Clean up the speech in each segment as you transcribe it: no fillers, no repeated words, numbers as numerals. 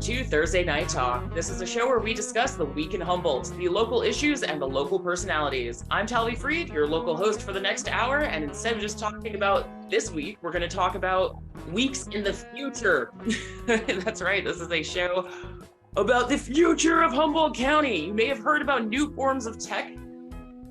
to Thursday Night Talk. This is a show where we discuss the week in Humboldt, the local issues, and the local personalities. I'm Talvi Fried, your local host for the next hour, and instead of just talking about this week, we're going to talk about weeks in the future. That's right, this is a show about the future of Humboldt County. You may have heard about new forms of tech,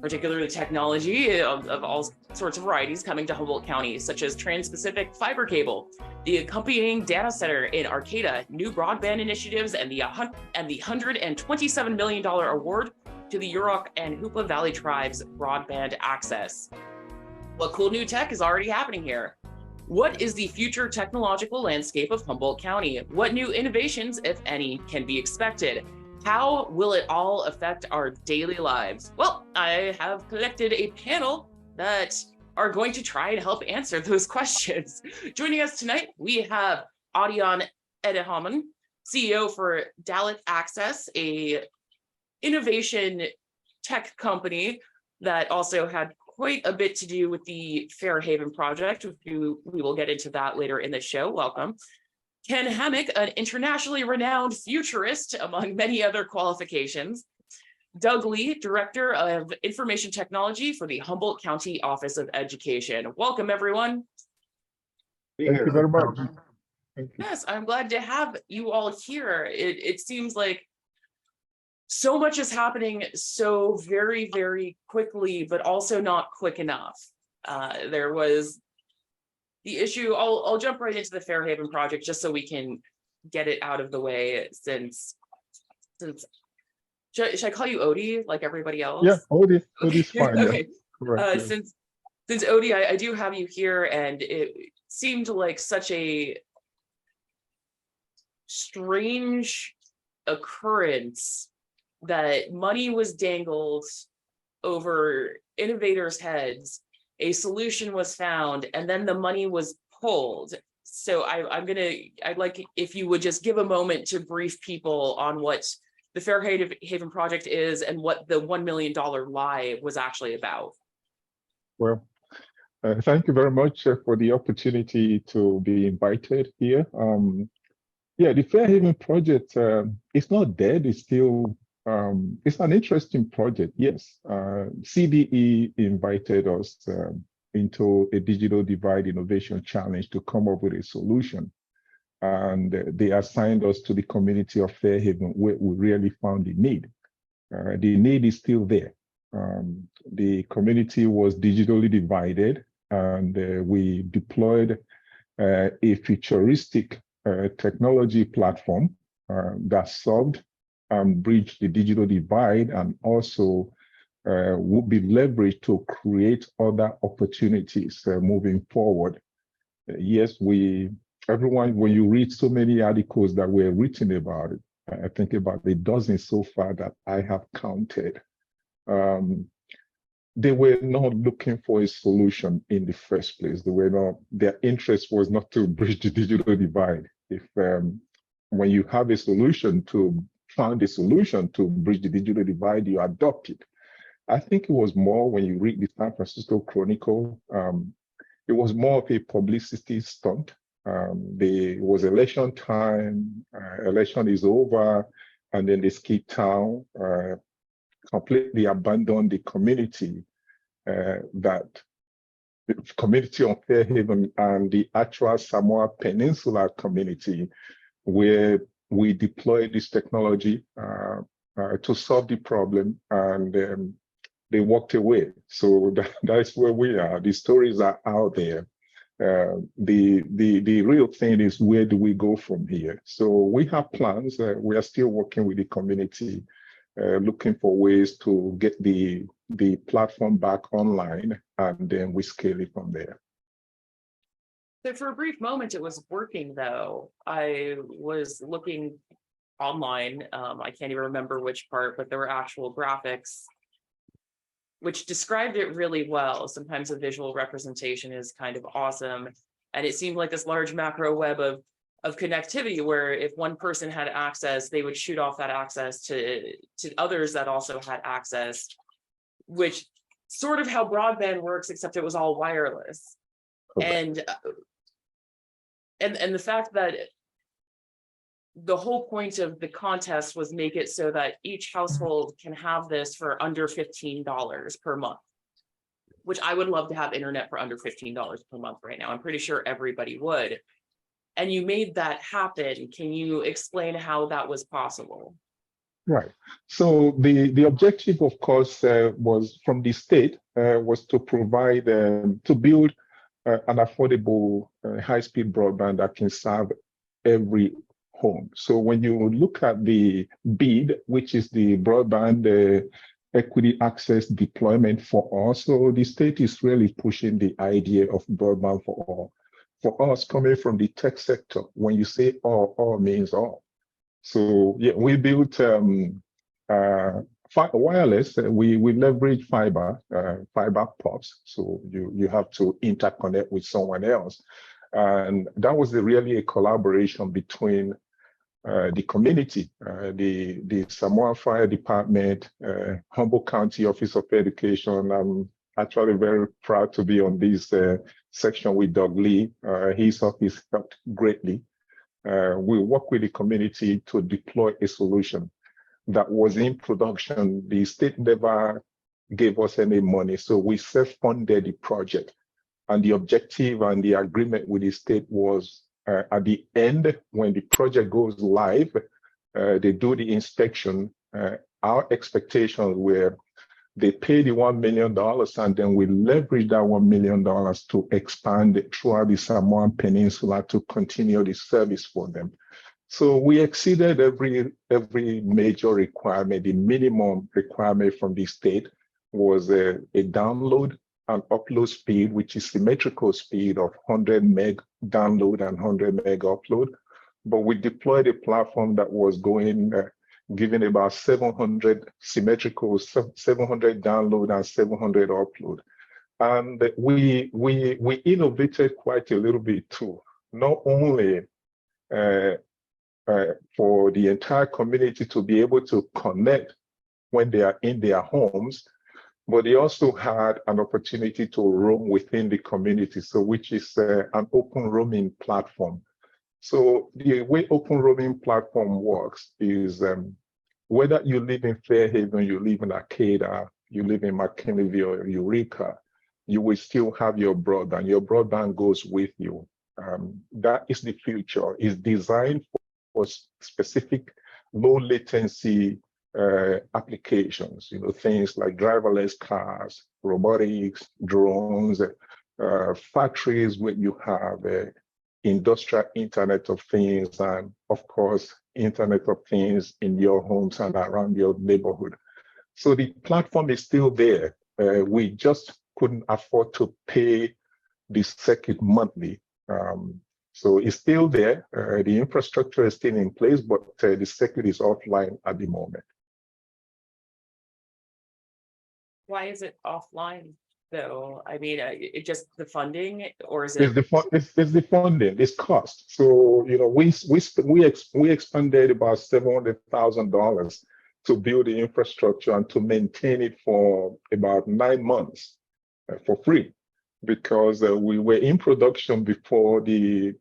particularly technology of all sorts of varieties coming to Humboldt County, such as trans-Pacific fiber cable, the accompanying data center in Arcata, new broadband initiatives, and the $127 million award to the Yurok and Hoopla Valley Tribes Broadband Access. What cool new tech is already happening here? What is the future technological landscape of Humboldt County? What new innovations, if any, can be expected? How will it all affect our daily lives? Well, I have collected a panel that are going to try and help answer those questions. Joining us tonight, we have Odion Edehomon, CEO for Dalet Access, a innovation tech company that also had quite a bit to do with the Fairhaven project. We will get into that later in the show. Welcome. Ken Hamik, an internationally renowned futurist, among many other qualifications. Doug Lee, Director of Information Technology for the Humboldt County Office of Education. Welcome, everyone. Thank you very much. Yes, I'm glad to have you all here. It seems like so much is happening so very, very quickly, but also not quick enough. There was the issue. I'll jump right into the Fairhaven project just so we can get it out of the way. Since should I call you Odie like everybody else? Yeah, Odie's fine. Okay. Yeah. Correct, Since Odie, I do have you here, and it seemed like such a strange occurrence that money was dangled over innovators' heads, a solution was found, and then the money was pulled. So I'd like if you would just give a moment to brief people on what the Fairhaven project is and what the $1 million lie was actually about. Well, thank you very much for the opportunity to be invited here. Yeah, the Fairhaven project, it's not dead, it's still, it's an interesting project, yes. CDE invited us into a digital divide innovation challenge to come up with a solution. And they assigned us to the community of Fairhaven, where we really found the need. The need is still there. The community was digitally divided, and we deployed a futuristic technology platform that solved and bridged the digital divide, and also would be leveraged to create other opportunities moving forward. Yes, everyone, when you read so many articles that were written about it, I think about a dozen so far that I have counted. They were not looking for a solution in the first place. Their interest was not to bridge the digital divide. If when you have a solution to find a solution to bridge the digital divide, you adopt it. I think it was more, when you read the San Francisco Chronicle, it was more of a publicity stunt. There was election time, election is over, and then they skipped town, completely abandoned the community, that the community of Fairhaven and the actual Samoa Peninsula community, where we deployed this technology to solve the problem, and they walked away. So that's where we are. The stories are out there. The real thing is, where do we go from here? So we have plans. We are still working with the community, looking for ways to get the platform back online, and then we scale it from there. So for a brief moment, it was working, though. I was looking online. I can't even remember which part, but there were actual graphics which described it really well. Sometimes a visual representation is kind of awesome. And it seemed like this large macro web of connectivity, where if one person had access, they would shoot off that access to others that also had access, which sort of how broadband works, except it was all wireless. Okay. And the fact that the whole point of the contest was make it so that each household can have this for under $15 per month, which I would love to have internet for under $15 per month right now. I'm pretty sure everybody would. And you made that happen. Can you explain how that was possible? Right. So the objective, of course, was from the state was to provide to build an affordable high-speed broadband that can serve every home. So when you look at the BEAD, which is the broadband equity access deployment for all, so the state is really pushing the idea of broadband for all. For us, coming from the tech sector, when you say all means all. So yeah, we built wireless. We leverage fiber pops. So you have to interconnect with someone else, and that was really a collaboration between the community, the Samoa Fire Department, Humboldt County Office of Education. I'm actually very proud to be on this section with Doug Lee. His office helped greatly. We work with the community to deploy a solution that was in production. The state never gave us any money, so we self-funded the project. And the objective and the agreement with the state was at the end, when the project goes live, they do the inspection. Our expectations were they pay the $1 million, and then we leverage that $1 million to expand throughout the Samoan Peninsula to continue the service for them. So we exceeded every major requirement. The minimum requirement from the state was a download and upload speed, which is symmetrical speed of 100 meg download and 100 meg upload. But we deployed a platform that was giving about 700 symmetrical, 700 download and 700 upload. And we innovated quite a little bit too, not only for the entire community to be able to connect when they are in their homes, but they also had an opportunity to roam within the community, so which is an open roaming platform. So the way open roaming platform works is whether you live in Fairhaven, you live in Arcata, you live in McKinneyville or Eureka, you will still have your broadband. Your broadband goes with you. That is the future. It's designed for specific low latency applications, things like driverless cars, robotics, drones, factories where you have industrial Internet of Things, and of course, Internet of Things in your homes and around your neighborhood. So the platform is still there. We just couldn't afford to pay the circuit monthly. So it's still there. The infrastructure is still in place, but the circuit is offline at the moment. Why is it offline though? I mean, it just the funding, or is it? It's the funding. It's cost. So we expended about $700,000 to build the infrastructure and to maintain it for about 9 months for free, because we were in production before the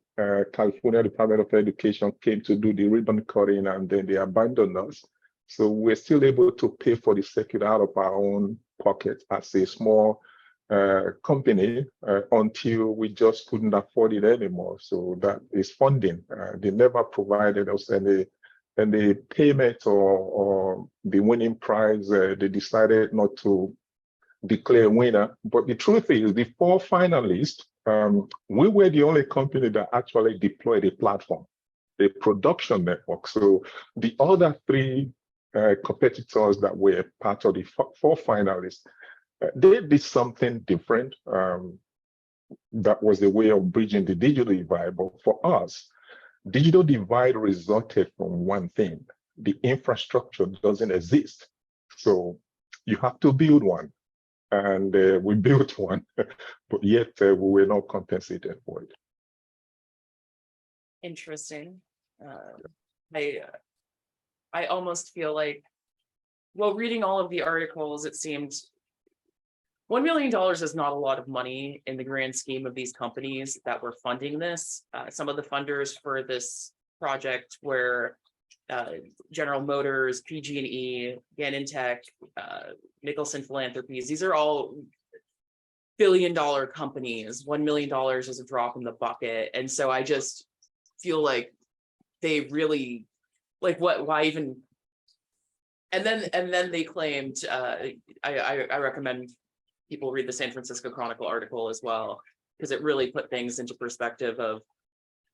California Department of Education came to do the ribbon cutting, and then they abandoned us. So we're still able to pay for the circuit out of our own pocket as a small company until we just couldn't afford it anymore. So that is funding. They never provided us any payment or the winning prize. They decided not to declare a winner. But the truth is, the 4 finalists, we were the only company that actually deployed a platform, a production network. So the other 3 competitors that were part of the 4 finalists, they did something different. That was a way of bridging the digital divide. But for us, digital divide resulted from one thing: the infrastructure doesn't exist. So you have to build one. And we built one, but yet we were not compensated for it. Interesting. I almost feel like, well, reading all of the articles, it seemed $1 million is not a lot of money in the grand scheme of these companies that were funding this. Some of the funders for this project where General Motors, PG&E, Genentech, Nicholson Philanthropies, these are all billion-dollar companies. $1 million is a drop in the bucket. And so I just feel like they really, like, why even? And then they claimed, I recommend people read the San Francisco Chronicle article as well, because it really put things into perspective of,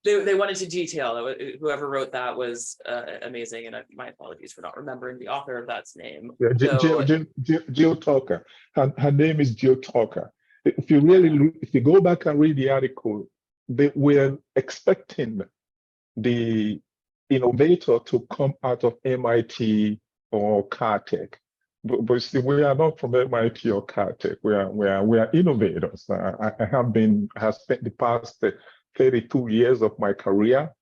they went into detail. Whoever wrote that was amazing, and my apologies for not remembering the author of that's name. Yeah, Jill Tucker. Her name is Jill Tucker. If you really, if you go back and read the article, they were expecting the innovator to come out of MIT or Caltech. But see, we are not from MIT or Caltech. We are innovators. I have spent the past 32 years of my career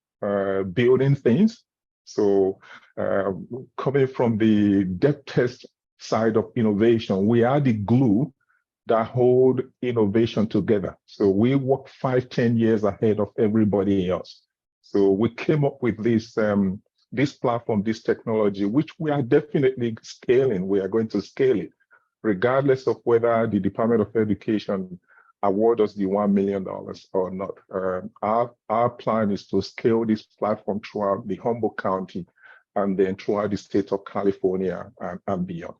building things. So coming from the depth test side of innovation, we are the glue that hold innovation together. So we work 5-10 years ahead of everybody else. So we came up with this this platform, this technology, which we are definitely scaling. We are going to scale it, regardless of whether the Department of Education award us the $1 million or not. Our plan is to scale this platform throughout the Humboldt County and then throughout the state of California and beyond.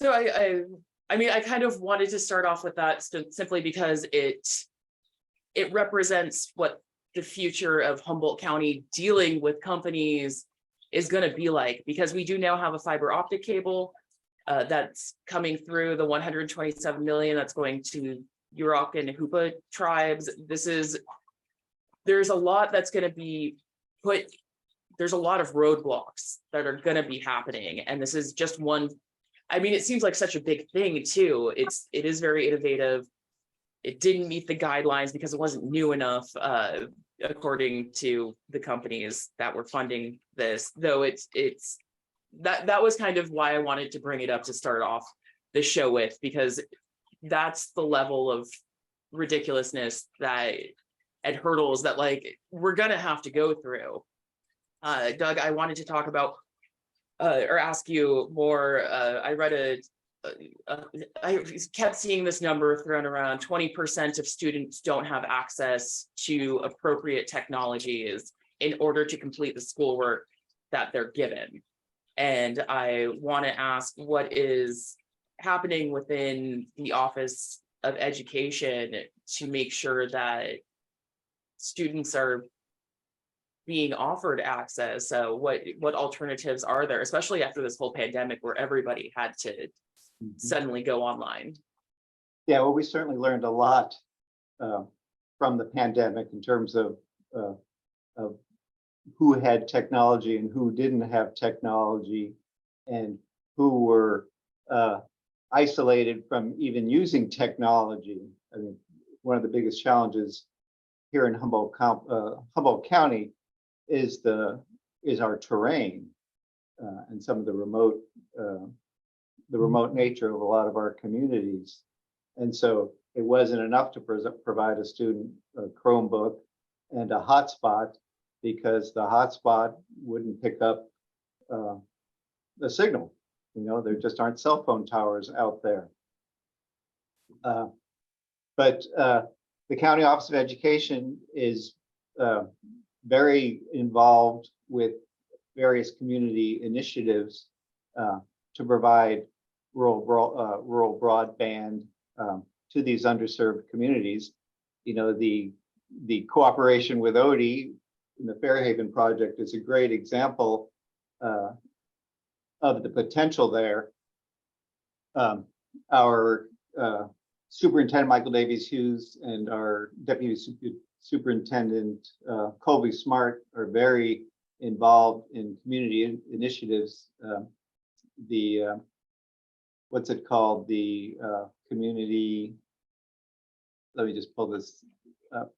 So I mean, I kind of wanted to start off with that simply because it represents what the future of Humboldt County dealing with companies is going to be like, because we do now have a fiber optic cable that's coming through, the 127 million that's going to Yurok and Hupa tribes. There's a lot that's going to be there's a lot of roadblocks that are going to be happening. And this is just one. I mean, it seems like such a big thing too. It is very innovative. It didn't meet the guidelines because it wasn't new enough, according to the companies that were funding this. Though that was kind of why I wanted to bring it up to start off the show with, because that's the level of ridiculousness and hurdles that, like, we're gonna have to go through. Doug, I wanted to talk about or ask you more. I read I kept seeing this number thrown around. 20% of students don't have access to appropriate technologies in order to complete the schoolwork that they're given. And I want to ask, what is happening within the Office of Education to make sure that students are being offered access? So what alternatives are there, especially after this whole pandemic where everybody had to suddenly go online? Yeah, well, we certainly learned a lot from the pandemic in terms of who had technology and who didn't have technology, and who were isolated from even using technology. I mean, one of the biggest challenges here in Humboldt County is our terrain and some of the remote nature of a lot of our communities. And so it wasn't enough to provide a student a Chromebook and a hotspot, because the hotspot wouldn't pick up the signal. You know, there just aren't cell phone towers out there. But the County Office of Education is very involved with various community initiatives to provide rural broadband to these underserved communities. You know, the cooperation with Odie in the Fairhaven project is a great example of the potential there. Our Superintendent Michael Davies Hughes and our Deputy Superintendent Colby Smart are very involved in community initiatives. What's it called? The community. Let me just pull this up.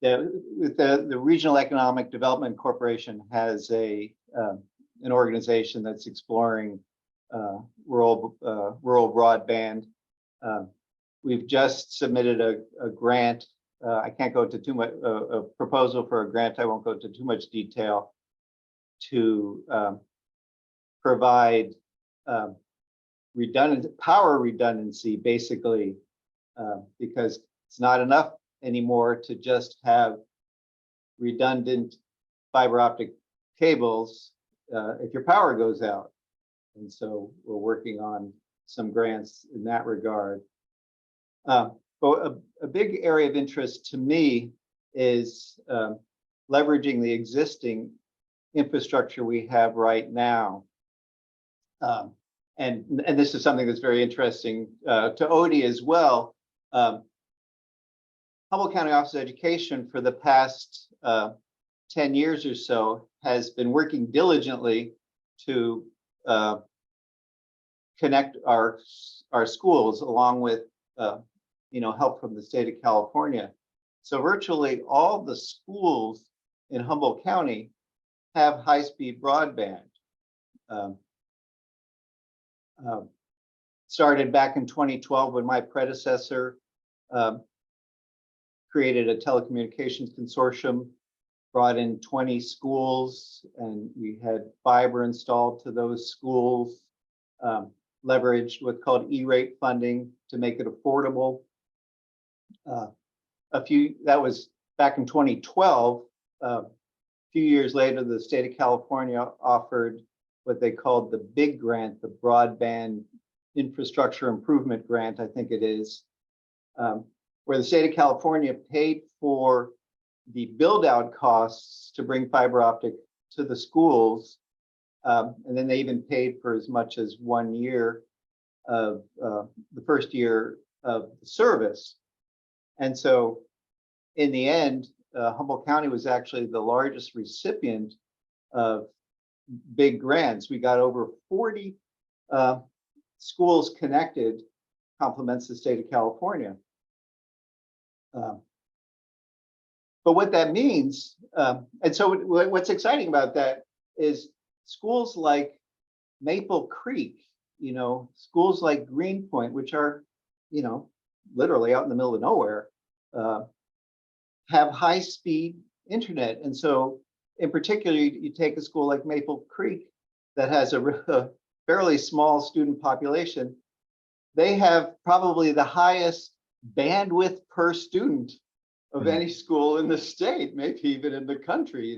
The Regional Economic Development Corporation has an organization that's exploring rural broadband. We've just submitted a grant I can't go into too much, a proposal for a grant, I won't go into too much detail, to provide power redundancy, basically, because it's not enough anymore to just have redundant fiber optic cables if your power goes out. And so we're working on some grants in that regard. But a big area of interest to me is leveraging the existing infrastructure we have right now. And this is something that's very interesting to Odie as well. Humboldt County Office of Education for the past 10 years or so has been working diligently to connect our schools, along with help from the state of California. So virtually all the schools in Humboldt County have high-speed broadband. Started back in 2012 when my predecessor created a telecommunications consortium, brought in 20 schools, and we had fiber installed to those schools, leveraged what's called E-rate funding to make it affordable. That was back in 2012. A few years later, the state of California offered what they called the big grant, the Broadband Infrastructure Improvement Grant, I think it is, where the state of California paid for the build-out costs to bring fiber optic to the schools, and then they even paid for as much as 1 year of the first year of the service. And so in the end, Humboldt County was actually the largest recipient of big grants. We got over 40 schools connected, complements the state of California. But what that means, and so what's exciting about that is schools like Maple Creek, schools like Greenpoint, which are, literally out in the middle of nowhere, have high-speed internet. And so in particular, you take a school like Maple Creek that has a fairly small student population. They have probably the highest bandwidth per student of any school in the state, maybe even in the country,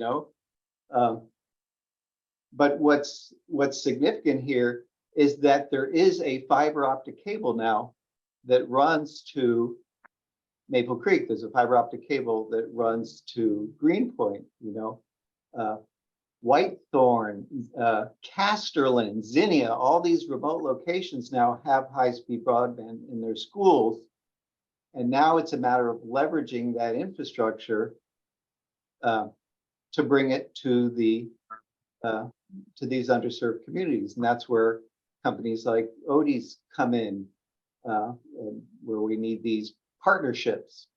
But what's significant here is that there is a fiber optic cable now that runs to Maple Creek. There's a fiber optic cable that runs to Greenpoint, Whitethorn, Casterland, Zinnia, all these remote locations now have high-speed broadband in their schools. And now it's a matter of leveraging that infrastructure to bring it to these underserved communities. And that's where companies like Odie's come in, where we need these partnerships.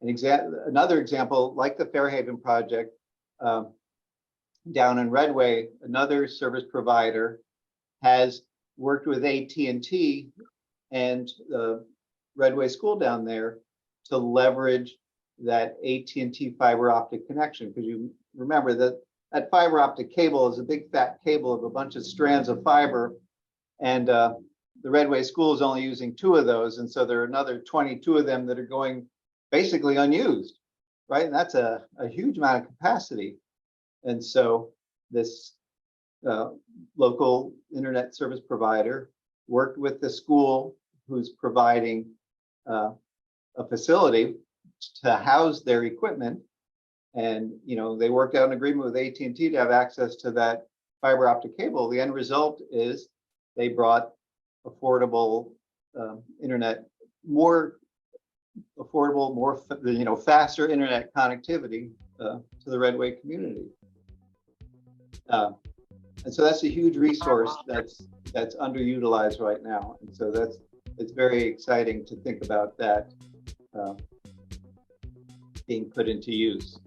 Another example, like the Fairhaven project, down in Redway, another service provider has worked with AT&T and the Redway School down there to leverage that AT&T fiber optic connection. Because you remember that fiber optic cable is a big fat cable of a bunch of strands of fiber, and the Redway School is only using 2 of those, and so there are another 22 of them that are going basically unused, right? And that's a huge amount of capacity. And so this local internet service provider worked with the school who's providing a facility to house their equipment. And they worked out an agreement with AT&T to have access to that fiber optic cable. The end result is they brought affordable internet, more affordable, more faster internet connectivity to the Redway community. And so that's a huge resource that's underutilized right now. And so it's very exciting to think about that being put into use.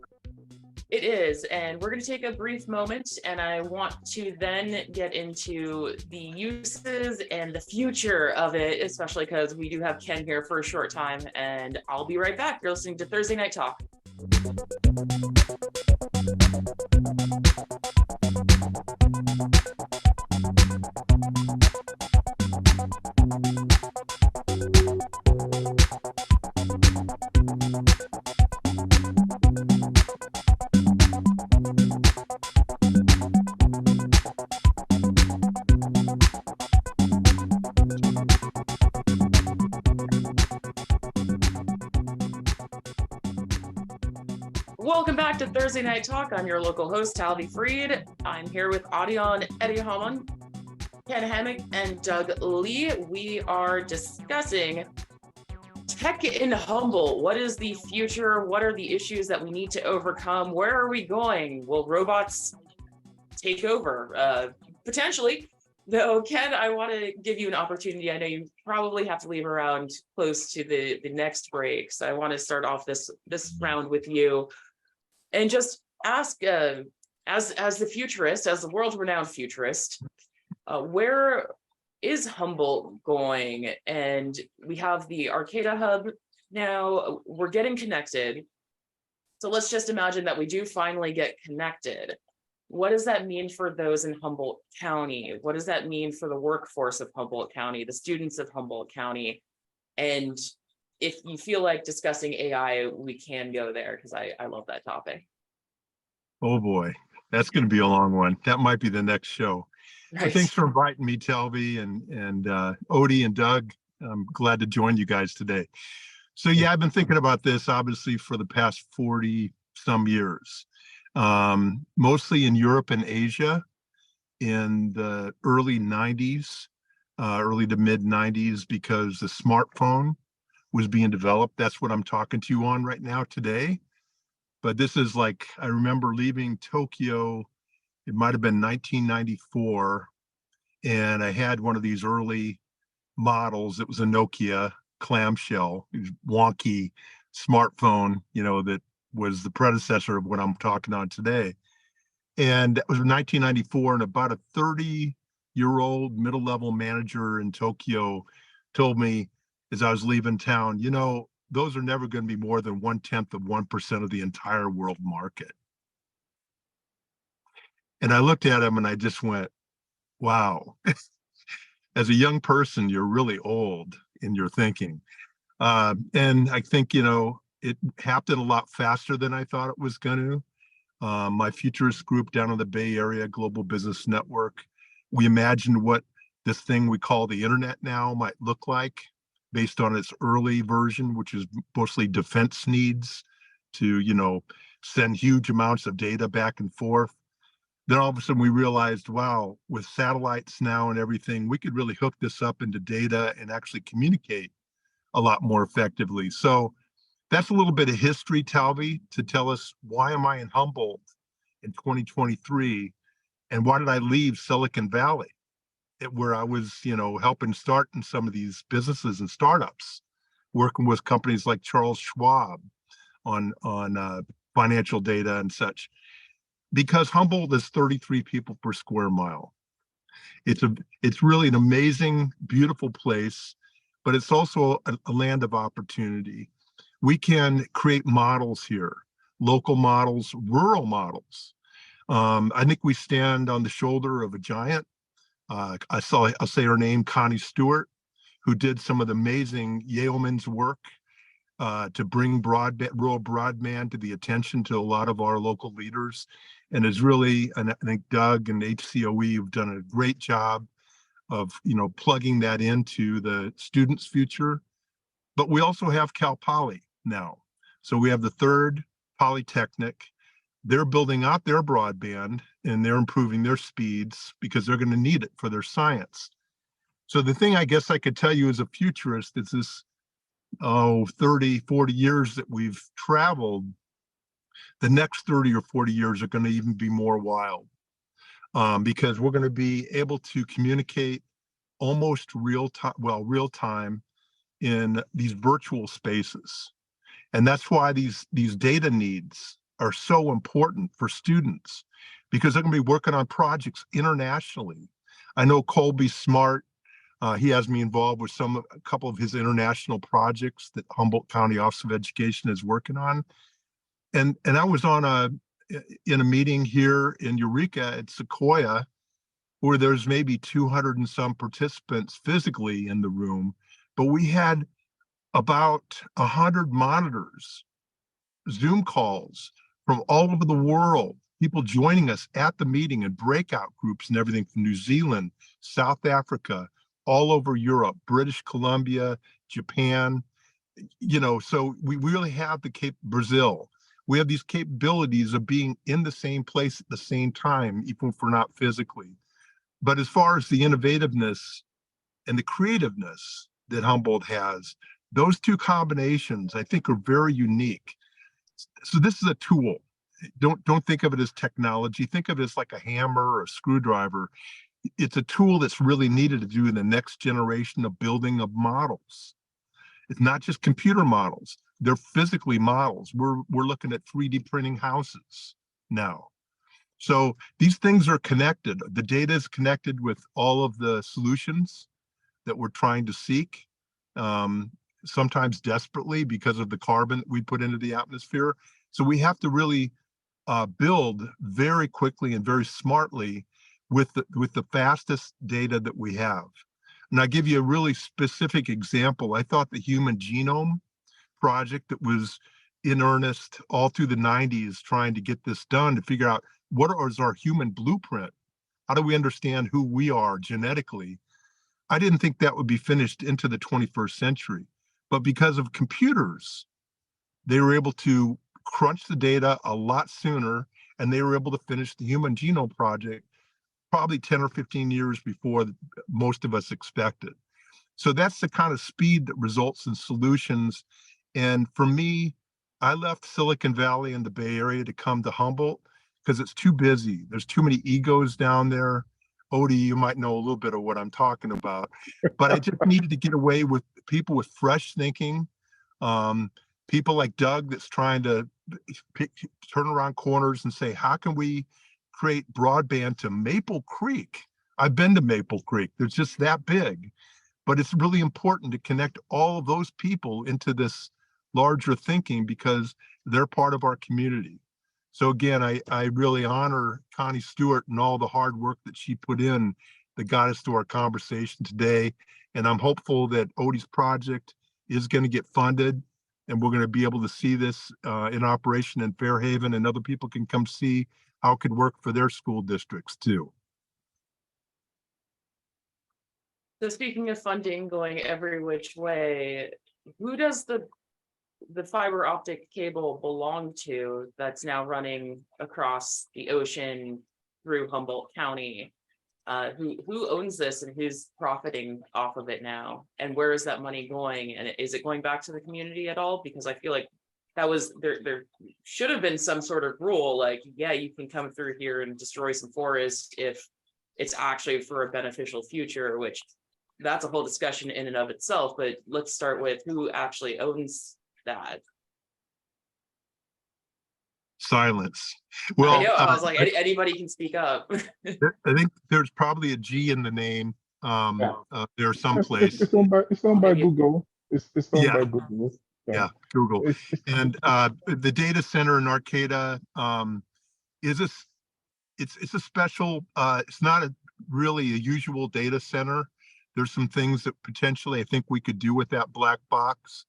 It is, and we're going to take a brief moment, and I want to then get into the uses and the future of it, especially because we do have Ken here for a short time, and I'll be right back. You're listening to Thursday Night Talk. Welcome back to Thursday Night Talk. I'm your local host, Talvi Fried. I'm here with Odion Edehomon, Ken Hamik, and Doug Lee. We are discussing tech in Humboldt. What is the future? What are the issues that we need to overcome? Where are we going? Will robots take over? Potentially. Though, Ken, I want to give you an opportunity. I know you probably have to leave around close to the next break. So I want to start off this round with you and just ask, as the futurist, as the world-renowned futurist, where is Humboldt going? And we have the Arcata Hub now. We're getting connected. So let's just imagine that we do finally get connected. What does that mean for those in Humboldt County? What does that mean for the workforce of Humboldt County, the students of Humboldt County? And if you feel like discussing AI, we can go there because I love that topic. Oh boy, that's going to be a long one. That might be the next show. Right. So thanks for inviting me, Talvi, and Odie and Doug. I'm glad to join you guys today. So yeah, I've been thinking about this obviously for the past 40 some years, mostly in Europe and Asia in the early 90s, early to mid 90s, because the smartphone was being developed. That's what I'm talking to you on right now today. But this is like, I remember leaving Tokyo, it might have been 1994, and I had one of these early models. It was a Nokia clamshell, wonky smartphone, you know, that was the predecessor of what I'm talking on today. And that was 1994, and about a 30-year-old middle-level manager in Tokyo told me as I was leaving town, you know, those are never going to be more than 1/10 of 1% of the entire world market. And I looked at him and I just went, wow. As a young person, you're really old in your thinking. And I think, you know, it happened a lot faster than I thought it was going to. My Futurist group down in the Bay Area, Global Business Network, we imagined what this thing we call the internet now might look like based on its early version, which is mostly defense needs to, you know, send huge amounts of data back and forth. Then all of a sudden we realized, wow, with satellites now and everything, we could really hook this up into data and actually communicate a lot more effectively. So that's a little bit of history, Talvi, to tell us why am I in Humboldt in 2023, and why did I leave Silicon Valley, where I was, you know, helping start in some of these businesses and startups, working with companies like Charles Schwab on financial data and such. Because Humboldt is 33 people per square mile. It's really an amazing, beautiful place, but it's also a land of opportunity. We can create models here, local models, rural models. I think we stand on the shoulder of a giant. I'll say her name, Connie Stewart, who did some of the amazing Yeoman's work to bring rural broadband to the attention to a lot of our local leaders, and is really, and I think Doug and HCOE have done a great job of, you know, plugging that into the students' future. But we also have Cal Poly now. So we have the third Polytechnic. They're building out their broadband and they're improving their speeds because they're going to need it for their science. So the thing I guess I could tell you as a futurist is this, 30, 40 years that we've traveled, the next 30 or 40 years are going to even be more wild, because we're going to be able to communicate almost real time in these virtual spaces. And that's why these data needs are so important for students because they're going to be working on projects internationally. I know Colby Smart, he has me involved with a couple of his international projects that Humboldt County Office of Education is working on. And I was in a meeting here in Eureka at Sequoia, where there's maybe 200 and some participants physically in the room, but we had about 100 monitors, Zoom calls from all over the world, people joining us at the meeting in breakout groups and everything from New Zealand, South Africa, all over Europe, British Columbia, Japan, so we really have Brazil. We have these capabilities of being in the same place at the same time, even if we're not physically. But as far as the innovativeness and the creativeness that Humboldt has, those two combinations, I think, are very unique. So this is a tool. Don't think of it as technology. Think of it as like a hammer or a screwdriver. It's a tool that's really needed to do in the next generation of building of models. It's not just computer models. They're physically models. We're looking at 3D printing houses now. So these things are connected. The data is connected with all of the solutions that we're trying to seek, sometimes desperately because of the carbon that we put into the atmosphere. So we have to really build very quickly and very smartly with the fastest data that we have. And I'll give you a really specific example. I thought the Human Genome Project that was in earnest all through the 90s trying to get this done, to figure out what is our human blueprint? How do we understand who we are genetically? I didn't think that would be finished into the 21st century. But because of computers, they were able to crunch the data a lot sooner, and they were able to finish the Human Genome Project probably 10 or 15 years before most of us expected. So that's the kind of speed that results in solutions. And for me, I left Silicon Valley and the Bay Area to come to Humboldt because it's too busy. There's too many egos down there. Odie, you might know a little bit of what I'm talking about, but I just needed to get away with people with fresh thinking, people like Doug that's trying to turn around corners and say, how can we create broadband to Maple Creek? I've been to Maple Creek. They're just that big, but it's really important to connect all of those people into this larger thinking because they're part of our community. So again, I really honor Connie Stewart and all the hard work that she put in that got us to our conversation today. And I'm hopeful that Odie's project is going to get funded and we're going to be able to see this in operation in Fairhaven, and other people can come see how it could work for their school districts too. So speaking of funding going every which way, who does the fiber optic cable belong to that's now running across the ocean through Humboldt County? Who owns this and who's profiting off of it now? And where is that money going? And is it going back to the community at all? Because I feel like that was there should have been some sort of rule like, yeah, you can come through here and destroy some forest if it's actually for a beneficial future, which that's a whole discussion in and of itself. But let's start with who actually owns that. Silence. Well, I know. I was like, anybody can speak up. I think there's probably a G in the name. There's someplace. It's owned by Google. It's owned by Google. Yeah, Google. And the data center in Arcata is it's a special. It's not really a usual data center. There's some things that potentially I think we could do with that black box.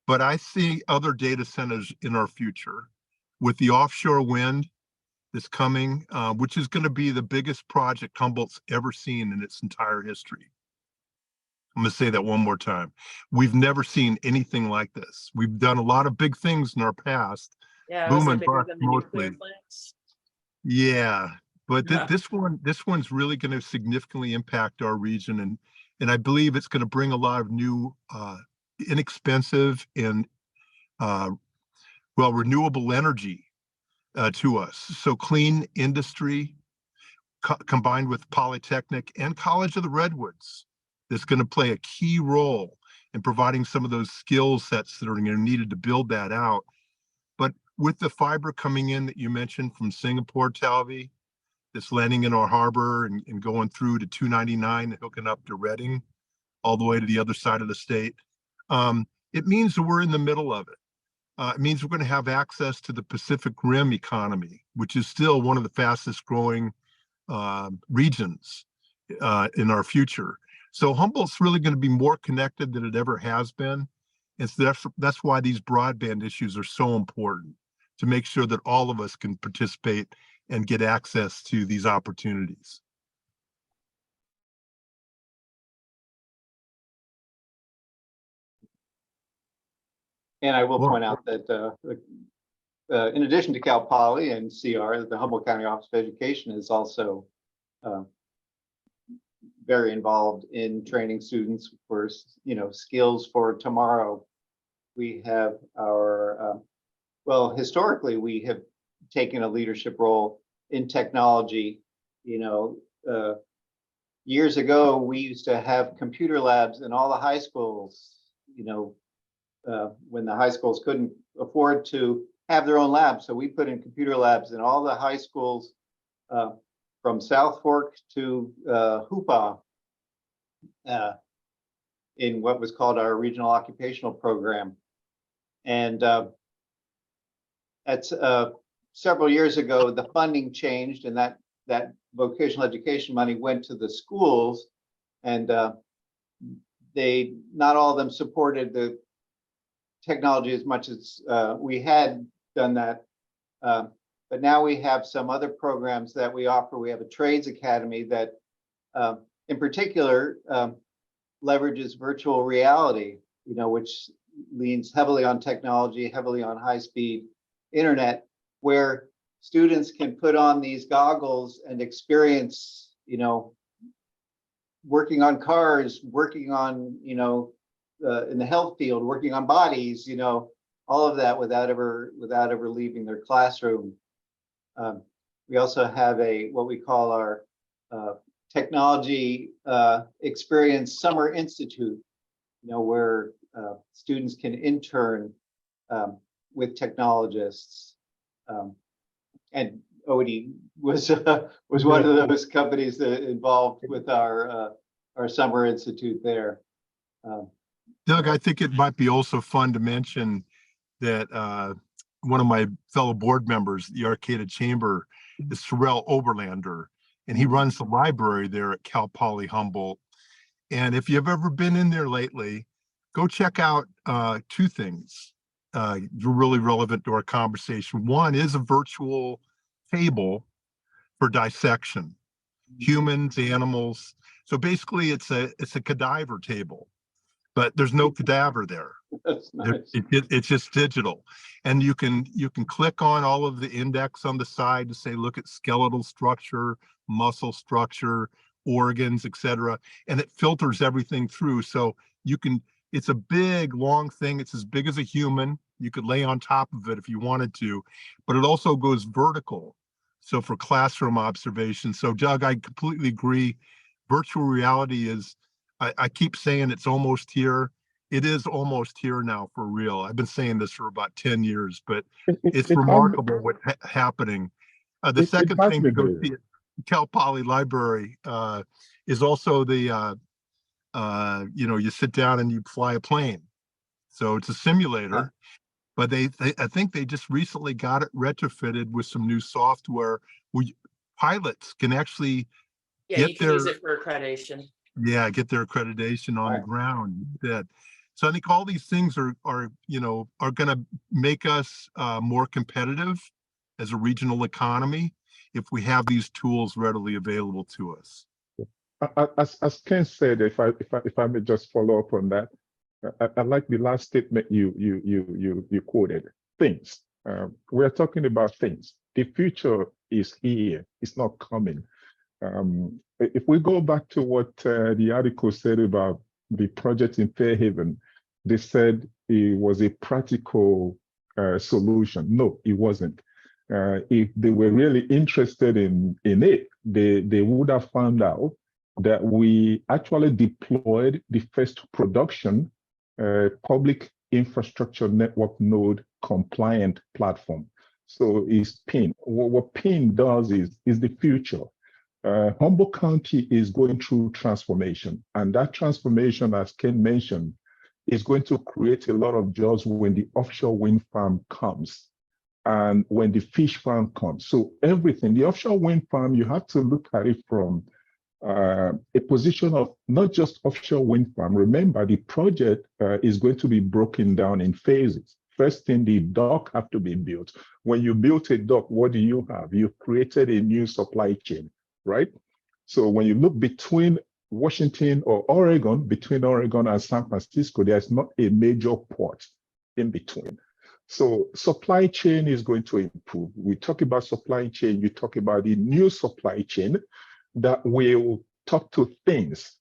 But I see other data centers in our future with the offshore wind that's coming, which is going to be the biggest project Humboldt's ever seen in its entire history. I'm going to say that one more time. We've never seen anything like this. We've done a lot of big things in our past. Yeah, boom and bust mostly. Yeah, but this one's really going to significantly impact our region, and I believe it's going to bring a lot of new, inexpensive and renewable energy to us. So clean industry combined with Polytechnic and College of the Redwoods that's going to play a key role in providing some of those skill sets that are needed to build that out. But with the fiber coming in that you mentioned from Singapore, Talvi, that's landing in our harbor and going through to 299 and hooking up to Reading, all the way to the other side of the state. It means that we're in the middle of it. It means we're going to have access to the Pacific Rim economy, which is still one of the fastest growing regions in our future. So Humboldt's really going to be more connected than it ever has been. And so that's why these broadband issues are so important, to make sure that all of us can participate and get access to these opportunities. And I will point out that in addition to Cal Poly and CR, the Humboldt County Office of Education is also very involved in training students for, skills for tomorrow. We have our, well, historically, we have taken a leadership role in technology. Years ago, we used to have computer labs in all the high schools, when the high schools couldn't afford to have their own labs. So we put in computer labs in all the high schools from South Fork to Hoopa in what was called our regional occupational program. And that's several years ago, the funding changed, and that vocational education money went to the schools, and not all of them supported the technology as much as we had done that. But now we have some other programs that we offer. We have a trades academy that in particular leverages virtual reality, which leans heavily on technology, heavily on high-speed internet, where students can put on these goggles and experience, working on cars, working on, in the health field, working on bodies, all of that without ever leaving their classroom. We also have what we call our technology experience summer institute, where students can intern with technologists. And Odie was one of those companies that involved with our summer institute there. Doug, I think it might be also fun to mention that one of my fellow board members, the Arcata Chamber, is Sorrel Oberlander, and he runs the library there at Cal Poly Humboldt. And if you've ever been in there lately, go check out two things really relevant to our conversation. One is a virtual table for dissection, humans, animals. So basically, it's a cadaver table, but there's no cadaver there. That's nice. It's just digital, and you can click on all of the index on the side to say, look at skeletal structure, muscle structure, organs, etc., and it filters everything through. So it's a big, long thing. It's as big as a human. You could lay on top of it if you wanted to, but it also goes vertical. So for classroom observation. So Doug, I completely agree. Virtual reality is, I keep saying it's almost here. It is almost here now for real. I've been saying this for about 10 years, but it's remarkable what's happening. The second thing to go see at Cal Poly Library is also the, you sit down and you fly a plane. So it's a simulator, but I think they just recently got it retrofitted with some new software where pilots can actually use it for accreditation. Yeah, get their accreditation on the ground. So I think all these things are going to make us more competitive as a regional economy if we have these tools readily available to us. As Ken said, if I may just follow up on that, I like the last statement you quoted. Things. We're talking about things. The future is here. It's not coming. If we go back to what the article said about the project in Fairhaven, they said it was a practical solution. No, it wasn't. If they were really interested in it, they would have found out that we actually deployed the first production public infrastructure network node compliant platform. So it's PIN. What PIN does is the future. Humboldt County is going through transformation, and that transformation, as Ken mentioned, is going to create a lot of jobs when the offshore wind farm comes and when the fish farm comes. So everything, the offshore wind farm, you have to look at it from a position of not just offshore wind farm. Remember, the project is going to be broken down in phases. First thing, the dock have to be built. When you build a dock, what do you have? You've created a new supply chain, right? So when you look between Washington or Oregon, between Oregon and San Francisco, there's not a major port in between. So supply chain is going to improve. We talk about supply chain, you talk about the new supply chain that will talk to things.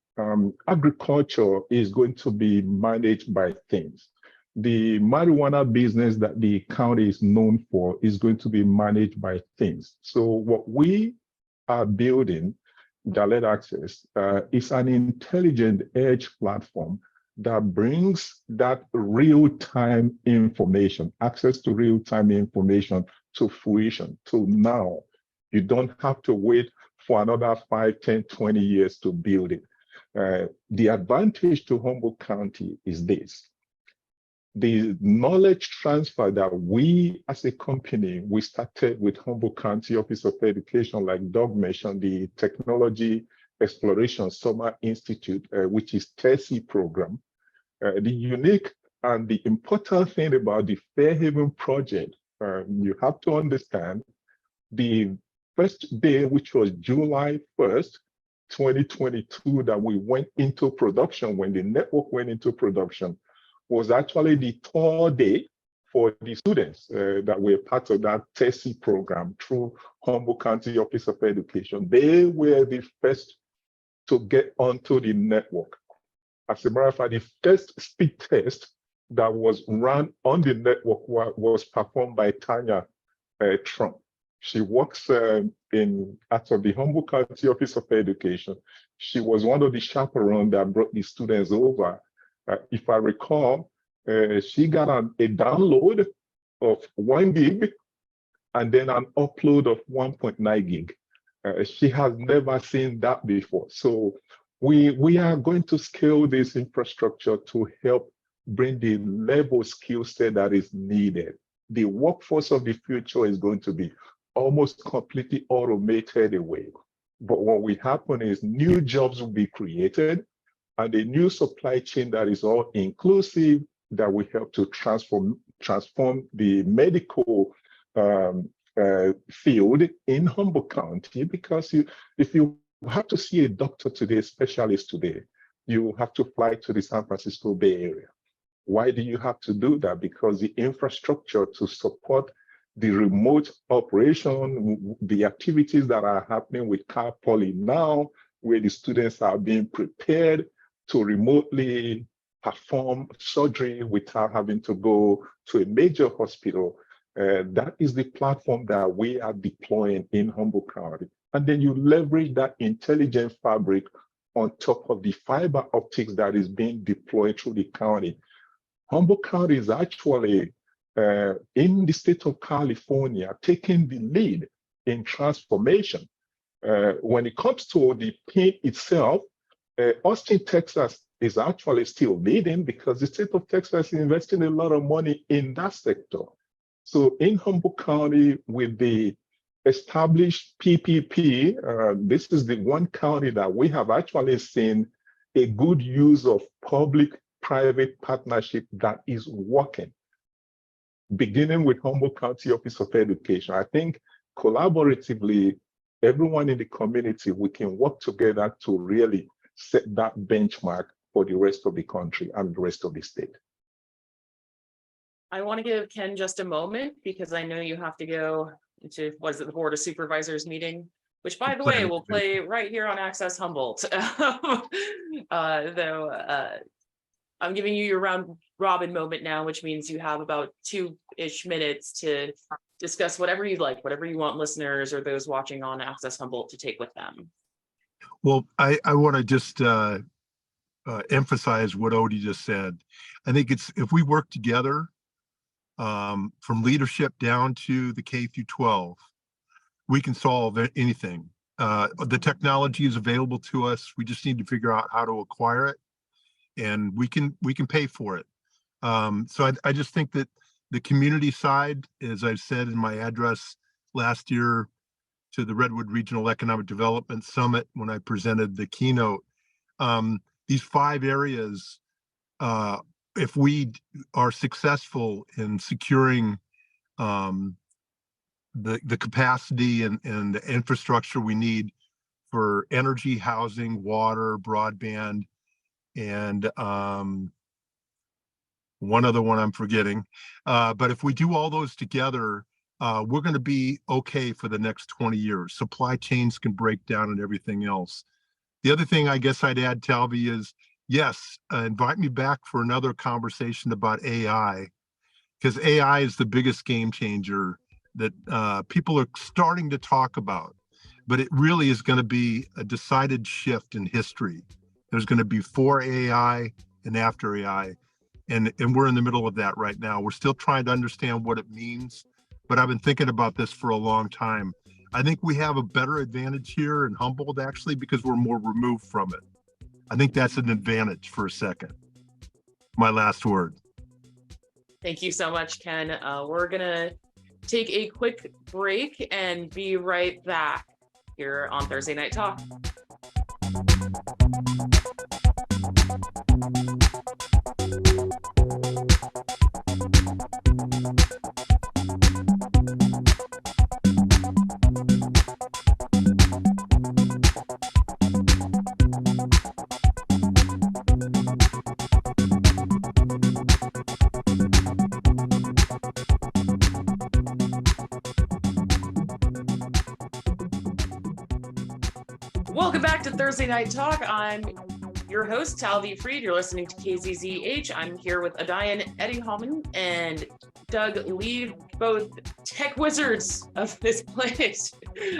Agriculture is going to be managed by things. The marijuana business that the county is known for is going to be managed by things. So what we are building, Dalet Access, is an intelligent edge platform that brings that real-time information, access to real-time information to fruition, to now. You don't have to wait for another 5, 10, 20 years to build it. The advantage to Humboldt County is this. The knowledge transfer that we as a company, we started with Humboldt County Office of Education, like Doug mentioned, the Technology Exploration Summer Institute, which is TESI program. The unique and the important thing about the Fairhaven project, you have to understand the first day, which was July 1st, 2022, that we went into production, when the network went into production, was actually the third day for the students that were part of that TESI program through Humboldt County Office of Education. They were the first to get onto the network. As a matter of fact, the first speed test that was run on the network was performed by Tanya Trump. She works out of the Humboldt County Office of Education. She was one of the chaperones that brought the students over. If I recall, she got a download of 1 gig and then an upload of 1.9 gig. She has never seen that before. So we are going to scale this infrastructure to help bring the level skill set that is needed. The workforce of the future is going to be almost completely automated away. But what will happen is new jobs will be created, and a new supply chain that is all inclusive, that will help to transform the medical field in Humboldt County. Because if you have to see a doctor today, a specialist today, you have to fly to the San Francisco Bay Area. Why do you have to do that? Because the infrastructure to support the remote operation, the activities that are happening with Cal Poly now, where the students are being prepared to remotely perform surgery without having to go to a major hospital. That is the platform that we are deploying in Humboldt County. And then you leverage that intelligent fabric on top of the fiber optics that is being deployed through the county. Humboldt County is actually in the state of California taking the lead in transformation. When it comes to the PIN itself, Austin, Texas is actually still leading because the state of Texas is investing a lot of money in that sector. So in Humboldt County, with the established PPP, this is the one county that we have actually seen a good use of public-private partnership that is working, beginning with Humboldt County Office of Education. I think collaboratively, everyone in the community, we can work together to really set that benchmark for the rest of the country and the rest of the state. I want to give Ken just a moment because I know you have to go to, what is it, the Board of Supervisors meeting, which, by the way, will play right here on Access Humboldt. Though I'm giving you your round robin moment now, which means you have about 2-ish minutes to discuss whatever you'd like, whatever you want listeners or those watching on Access Humboldt to take with them. Well, I want to just emphasize what Odie just said. I think it's if we work together, from leadership down to the K through 12, we can solve anything. The technology is available to us. We just need to figure out how to acquire it, and we can pay for it. So I just think that the community side, as I've said in my address last year to the Redwood Regional Economic Development Summit when I presented the keynote, these 5 areas, if we are successful in securing the capacity and the infrastructure we need for energy, housing, water, broadband, and one other one I'm forgetting. But if we do all those together, we're going to be okay for the next 20 years. Supply chains can break down and everything else. The other thing I guess I'd add, Talvi, is yes, invite me back for another conversation about AI, because AI is the biggest game changer that people are starting to talk about, but it really is going to be a decided shift in history. There's going to be before AI and after AI, and we're in the middle of that right now. We're still trying to understand what it means, but I've been thinking about this for a long time. I think we have a better advantage here in Humboldt, actually, because we're more removed from it. I think that's an advantage for a second. My last word. Thank you so much, Ken. We're going to take a quick break and be right back here on Thursday Night Talk. Welcome back to Thursday Night Talk. I'm your host, Talvi Fried. You're listening to KZZH. I'm here with Odion Edehomon and Doug Lee, both tech wizards of this place,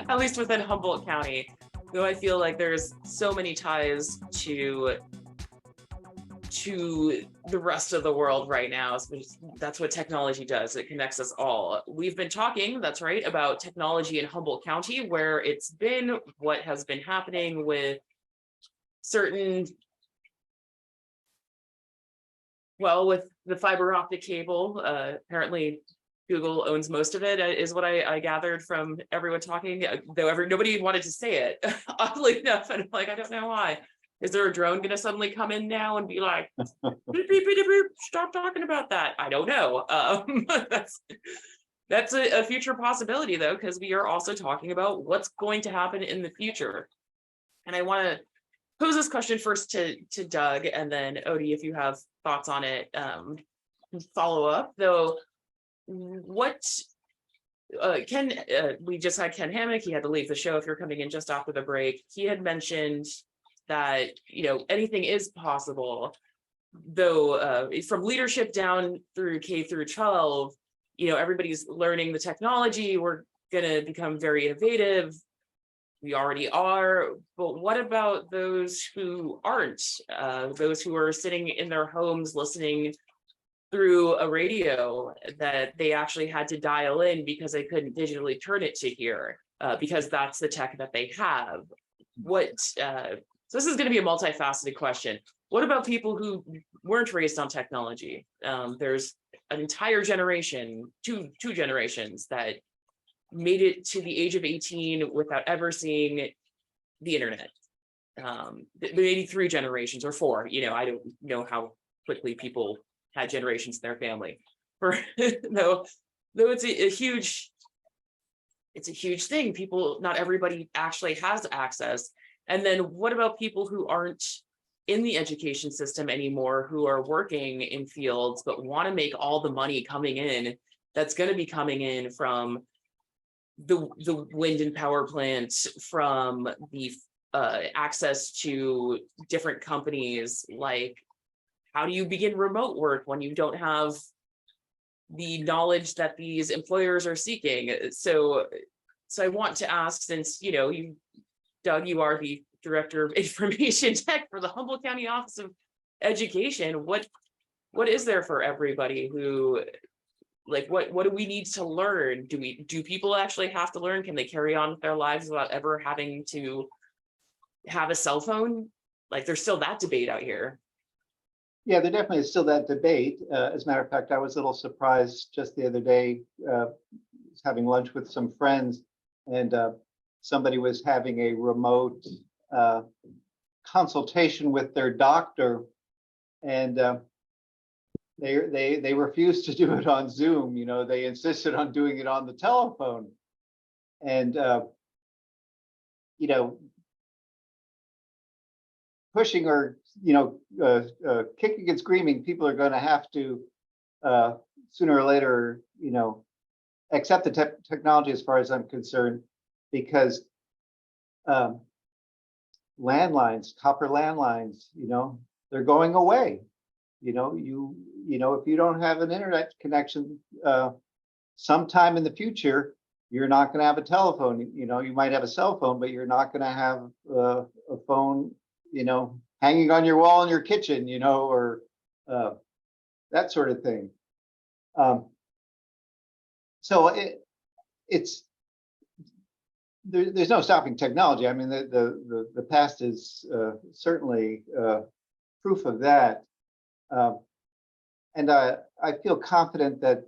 at least within Humboldt County. Though I feel like there's so many ties to the rest of the world right now. That's what technology does. It connects us all. We've been talking, that's right, about technology in Humboldt County, where it's been, what has been happening with certain, well, with the fiber optic cable. Apparently Google owns most of it, is what I gathered from everyone talking, though nobody wanted to say it, oddly enough. And I'm like, I don't know why. Is there a drone going to suddenly come in now and be like, beep, beep, beep, beep, stop talking about that? I don't know. That's a future possibility, though, because we are also talking about what's going to happen in the future. And I want to pose this question first to Doug, and then Odie, if you have thoughts on it, follow up. Though, what Ken, we just had Ken Hamik. He had to leave the show if you're coming in just after the break. He had mentioned that, you know, anything is possible, though from leadership down through K through 12, you know, everybody's learning the technology. We're going to become very innovative. We already are. But what about those who aren't? Those who are sitting in their homes listening through a radio that they actually had to dial in because they couldn't digitally turn it to hear, because that's the tech that they have. So this is going to be a multifaceted question. What about people who weren't raised on technology? There's an entire generation, two generations that made it to the age of 18 without ever seeing the internet. Maybe 3 generations or 4. You know, I don't know how quickly people had generations in their family. Though it's a huge thing. Not everybody actually has access. And then what about people who aren't in the education system anymore, who are working in fields but want to make all the money coming in that's going to be coming in from the wind and power plants, from the access to different companies? Like, how do you begin remote work when you don't have the knowledge that these employers are seeking? So I want to ask, since, you know, Doug, you are the Director of Information Tech for the Humboldt County Office of Education. What is there for everybody who, like, what do we need to learn? Do people actually have to learn? Can they carry on with their lives without ever having to have a cell phone? Like, there's still that debate out here. Yeah, there definitely is still that debate. As a matter of fact, I was a little surprised just the other day, having lunch with some friends, and somebody was having a remote consultation with their doctor, and they refused to do it on Zoom. You know, they insisted on doing it on the telephone, and you know, pushing or kicking and screaming, people are going to have to sooner or later, accept the technology, as far as I'm concerned, because landlines, copper landlines, they're going away. If you don't have an internet connection sometime in the future, you're not going to have a telephone. You might have a cell phone, but you're not going to have a phone, hanging on your wall in your kitchen, or that sort of thing. So there's no stopping technology. I mean, the past is certainly proof of that. And I feel confident that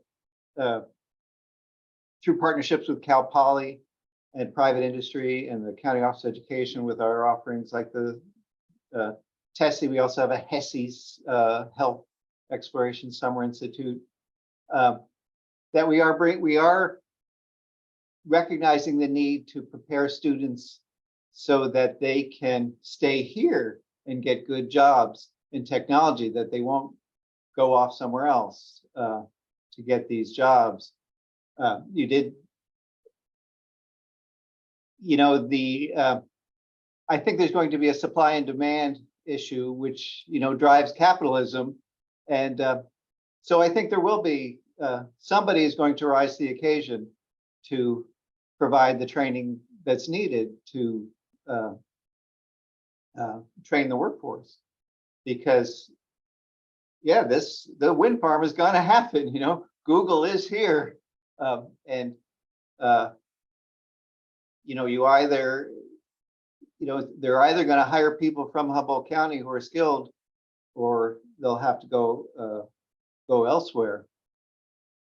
through partnerships with Cal Poly and private industry and the County Office of Education, with our offerings like the TESI, we also have a HESI's Health Exploration Summer Institute, that we are recognizing the need to prepare students so that they can stay here and get good jobs in technology, that they won't go off somewhere else to get these jobs. I think there's going to be a supply and demand issue, which drives capitalism, and so I think there will be somebody is going to rise to the occasion to provide the training that's needed to train the workforce, because the wind farm is going to happen. Google is here, and you either they're either going to hire people from Humboldt County who are skilled, or they'll have to go elsewhere.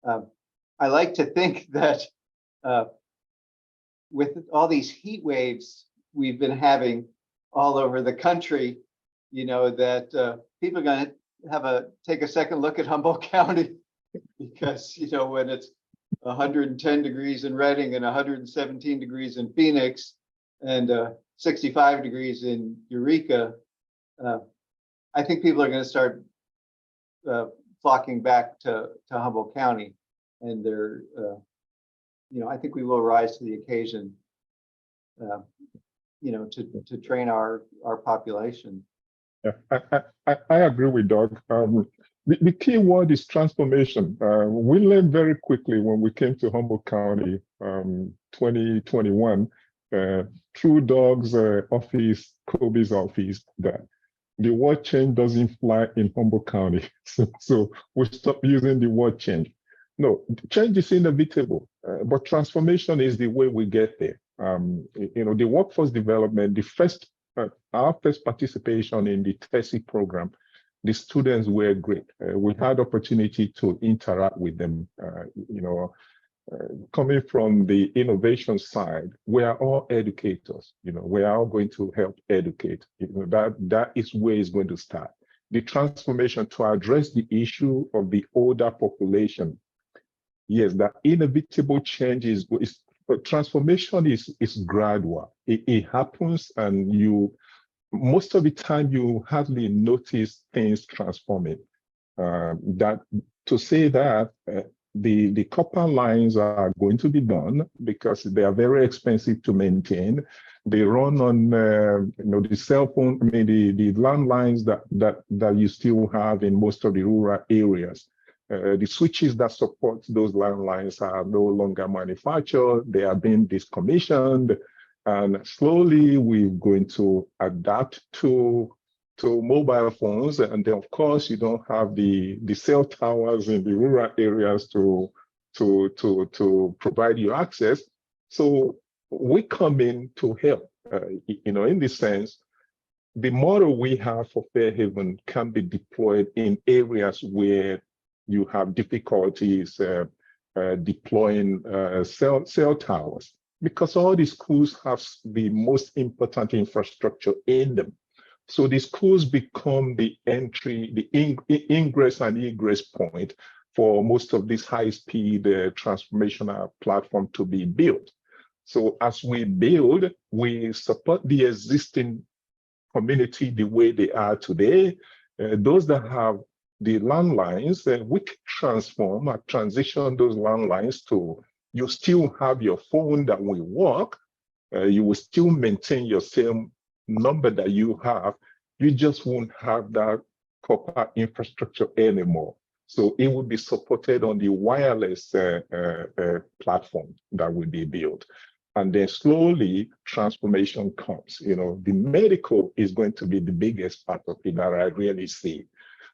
I like to think that with all these heat waves we've been having all over the country, that people are going to take a second look at Humboldt County, because when it's 110 degrees in Redding and 117 degrees in Phoenix and 65 degrees in Eureka, I think people are going to start flocking back to Humboldt County, and they're, I think we will rise to the occasion, to train our population. Yeah, I agree with Doug. The key word is transformation. We learned very quickly when we came to Humboldt County, 2021, through Doug's office, Kobe's office, that the word change doesn't fly in Humboldt County. So we stopped using the word change. No, change is inevitable, but transformation is the way we get there. The workforce development, our first participation in the TESI program, the students were great. We had opportunity to interact with them. Coming from the innovation side, we are all educators. We are all going to help educate. That is where it's going to start. The transformation to address the issue of the older population. Yes, that inevitable change transformation is gradual. It happens, and most of the time you hardly notice things transforming. To say that the copper lines are going to be done because they are very expensive to maintain. They run on the cell phone, the landlines that you still have in most of the rural areas. The switches that support those landlines are no longer manufactured. They are being decommissioned. And slowly we're going to adapt to mobile phones. And then of course you don't have the cell towers in the rural areas to provide you access. So we come in to help, in this sense. The model we have for Fairhaven can be deployed in areas where you have difficulties deploying cell towers, because all the schools have the most important infrastructure in them. So the schools become the entry, the ingress and egress point for most of this high-speed transformational platform to be built. So as we build, we support the existing community the way they are today. Those that have the landlines, we can transform or transition those landlines to, you still have your phone that will work. You will still maintain your same number that you have. You just won't have that copper infrastructure anymore. So it will be supported on the wireless platform that will be built. And then slowly transformation comes. The medical is going to be the biggest part of it that I really see.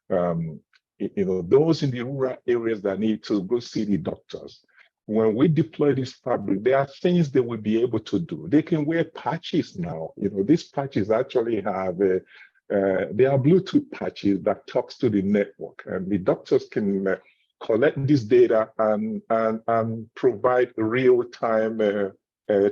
Those in the rural areas that need to go see the doctors, when we deploy this fabric, there are things they will be able to do. They can wear patches now. These patches actually have they are Bluetooth patches that talks to the network, and the doctors can collect this data and provide real-time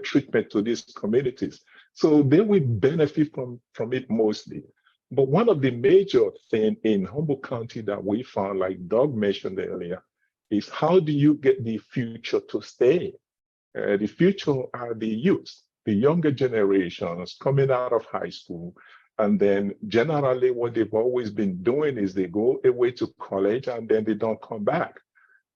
treatment to these communities. So they will benefit from it mostly. But one of the major things in Humboldt County that we found, like Doug mentioned earlier, is how do you get the future to stay? The future are the youth, the younger generations coming out of high school. And then generally what they've always been doing is they go away to college and then they don't come back.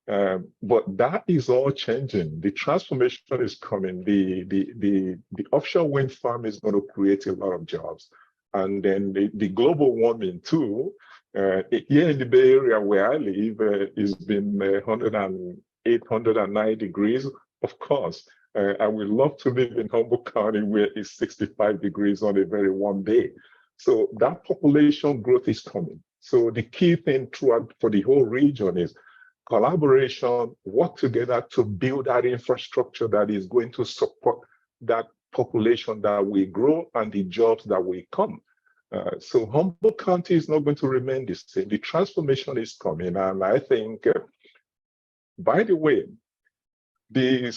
But that is all changing. The transformation is coming. The offshore wind farm is going to create a lot of jobs. And then the global warming too. Here in the Bay Area where I live, it's been 108, 109 degrees. Of course, I would love to live in Humboldt County where it's 65 degrees on a very warm day. So that population growth is coming. So the key thing throughout for the whole region is collaboration, work together to build that infrastructure that is going to support that population that will grow and the jobs that will come. So Humboldt County is not going to remain the same. The transformation is coming. And I think, by the way, the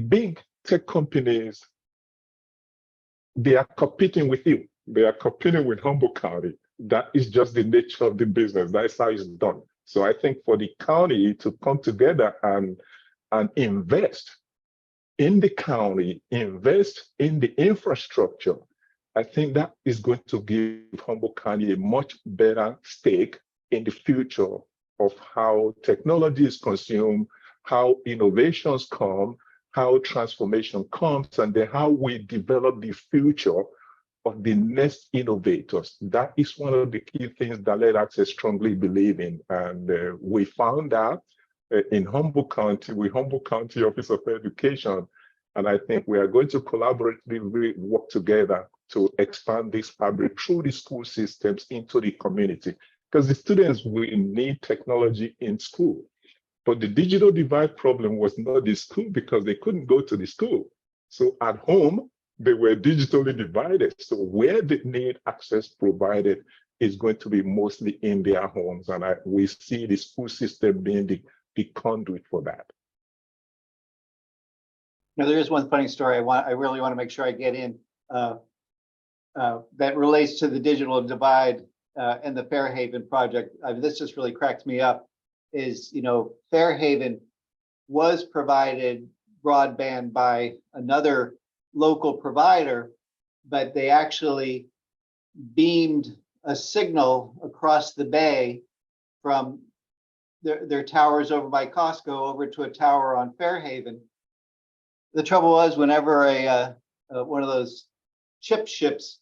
big tech companies, they are competing with you. They are competing with Humboldt County. That is just the nature of the business. That's how it's done. So I think for the county to come together and invest in the county, invest in the infrastructure, I think that is going to give Humboldt County a much better stake in the future of how technology is consumed, how innovations come, how transformation comes, and then how we develop the future of the next innovators. That is one of the key things Dalet Access strongly believe in. And we found that in Humboldt County, with Humboldt County Office of Education. And I think we are going to collaboratively work together to expand this fabric through the school systems into the community. Because the students will need technology in school. But the digital divide problem was not the school because they couldn't go to the school. So at home, they were digitally divided. So where they need access provided is going to be mostly in their homes. And we see the school system being the conduit for that. Now, there is one funny story I really want to make sure I get in that relates to the digital divide and the Fairhaven project. This just really cracked me up. Is, Fairhaven was provided broadband by another local provider, but they actually beamed a signal across the bay from their towers over by Costco over to a tower on Fairhaven. The trouble was, whenever one of those chip ships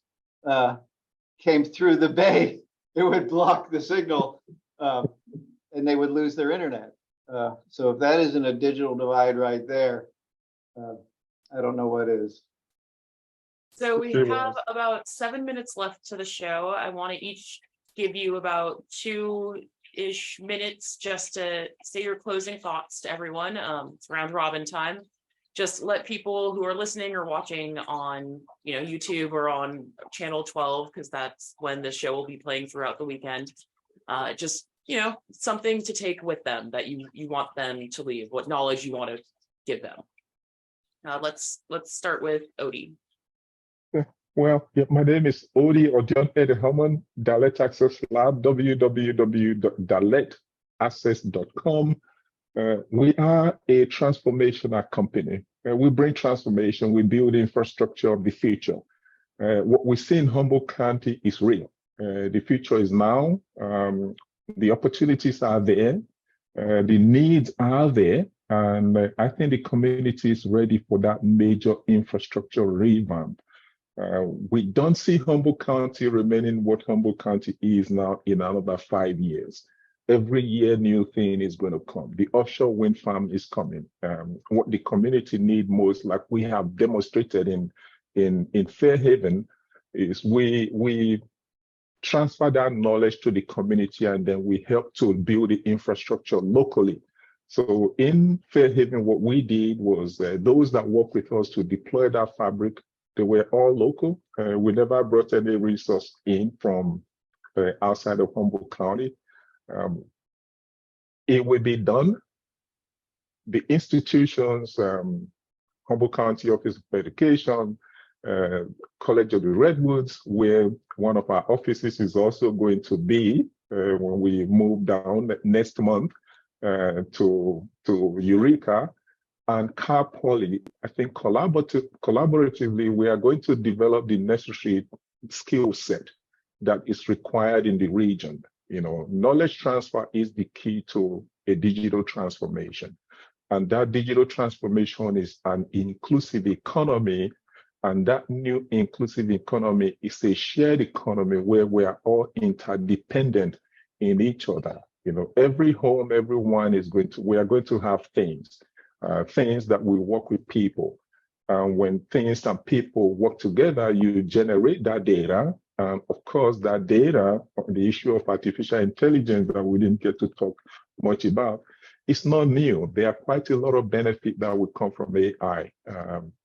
came through the bay, it would block the signal and they would lose their internet. So if that isn't a digital divide right there, I don't know what is. So we Very have well. about 7 minutes left to the show. I want to each give you about 2-ish minutes just to say your closing thoughts to everyone. It's round robin time. Just let people who are listening or watching on, YouTube or on channel 12, because that's when the show will be playing throughout the weekend. Just, something to take with them that you want them to leave, what knowledge you want to give them. Let's start with Odie. Well, yeah, my name is Odion Edehomon, Dalet Access Lab, www.daletaccess.com. We are a transformational company. We bring transformation, we build infrastructure of the future. What we see in Humboldt County is real. The future is now. The opportunities are there. The needs are there. And I think the community is ready for that major infrastructure revamp. We don't see Humboldt County remaining what Humboldt County is now in another 5 years. Every year, new thing is going to come. The offshore wind farm is coming. What the community need most, like we have demonstrated in Fairhaven, is we transfer that knowledge to the community and then we help to build the infrastructure locally. So in Fairhaven, what we did was those that work with us to deploy that fabric, they were all local. We never brought any resource in from outside of Humboldt County. It will be done. The institutions, Humboldt County Office of Education, College of the Redwoods, where one of our offices is also going to be when we move down next month to Eureka, and Car Poly. I think collaboratively, we are going to develop the necessary skill set that is required in the region. Knowledge transfer is the key to a digital transformation. And that digital transformation is an inclusive economy. And that new inclusive economy is a shared economy where we are all interdependent in each other. Every home, everyone we are going to have things that will work with people. When things and people work together, you generate that data. Of course, that data, the issue of artificial intelligence that we didn't get to talk much about, it's not new. There are quite a lot of benefit that will come from AI.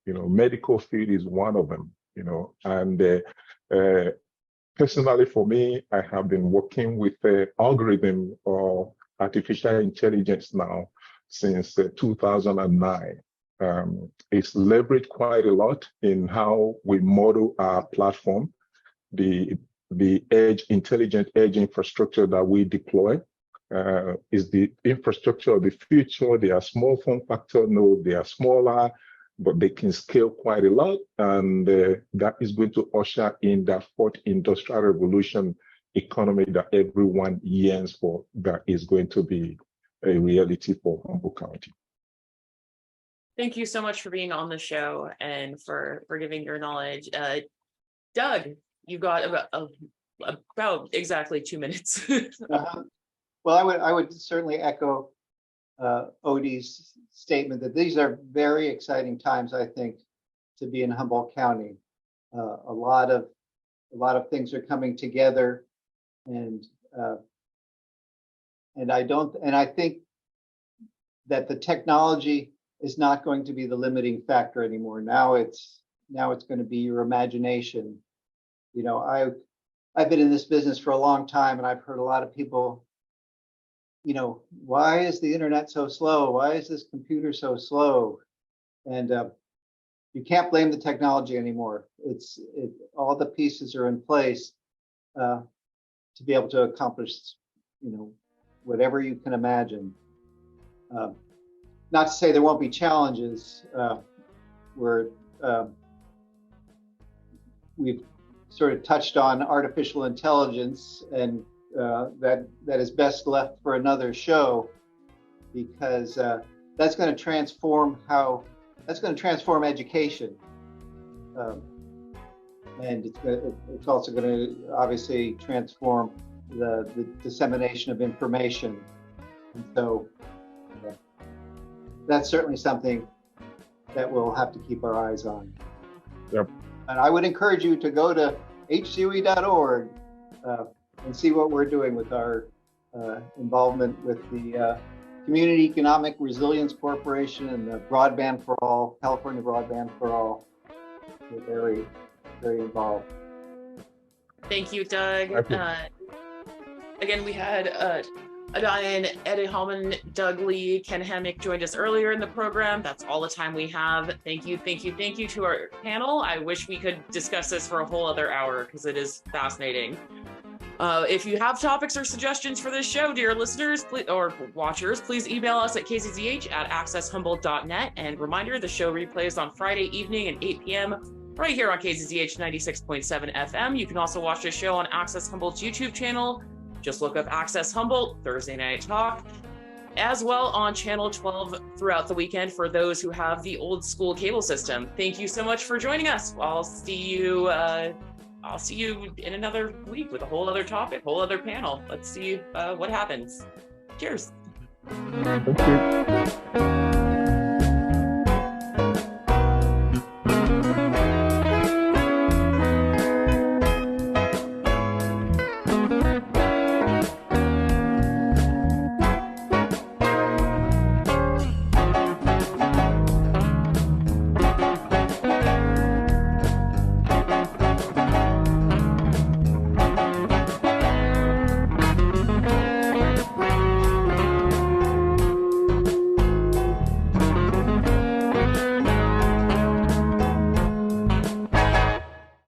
Medical field is one of them, and personally for me, I have been working with the algorithm or artificial intelligence now since 2009. It's leveraged quite a lot in how we model our platform, the intelligent edge infrastructure that we deploy. Is the infrastructure of the future. They are small form factor nodes, they are smaller, but they can scale quite a lot. And that is going to usher in that fourth industrial revolution economy that everyone yearns for, that is going to be a reality for Humboldt County. Thank you so much for being on the show and for giving your knowledge. Doug, you got about exactly 2 minutes. Well, I would certainly echo Odie's statement that these are very exciting times, I think, to be in Humboldt County. A lot of things are coming together, and I think that the technology is not going to be the limiting factor anymore. Now it's going to be your imagination. I've been in this business for a long time, and I've heard a lot of people, why is the internet so slow? Why is this computer so slow? And you can't blame the technology anymore. All the pieces are in place to be able to accomplish, whatever you can imagine. Not to say there won't be challenges. We've sort of touched on artificial intelligence, and that is best left for another show, because that's going to transform education, and it's also going to obviously transform the dissemination of information. And so that's certainly something that we'll have to keep our eyes on. Yep. And I would encourage you to go to hcue.org and see what we're doing with our involvement with the Community Economic Resilience Corporation and the Broadband for All, California Broadband for All. We're very, very involved. Thank you, Doug. Okay. Again, we had Odion Edehomon, Doug Lee, Ken Hamik joined us earlier in the program. That's all the time we have. Thank you to our panel. I wish we could discuss this for a whole other hour because it is fascinating. If you have topics or suggestions for this show, dear listeners or watchers, please email us at kzzh@accesshumboldt.net. And reminder, the show replays on Friday evening at 8 p.m. right here on KZZH 96.7 FM. You can also watch the show on Access Humboldt's YouTube channel. Just look up Access Humboldt, Thursday Night Talk, as well on Channel 12 throughout the weekend for those who have the old school cable system. Thank you so much for joining us. I'll see you in another week with a whole other topic, whole other panel. Let's see what happens. Cheers. Thank you.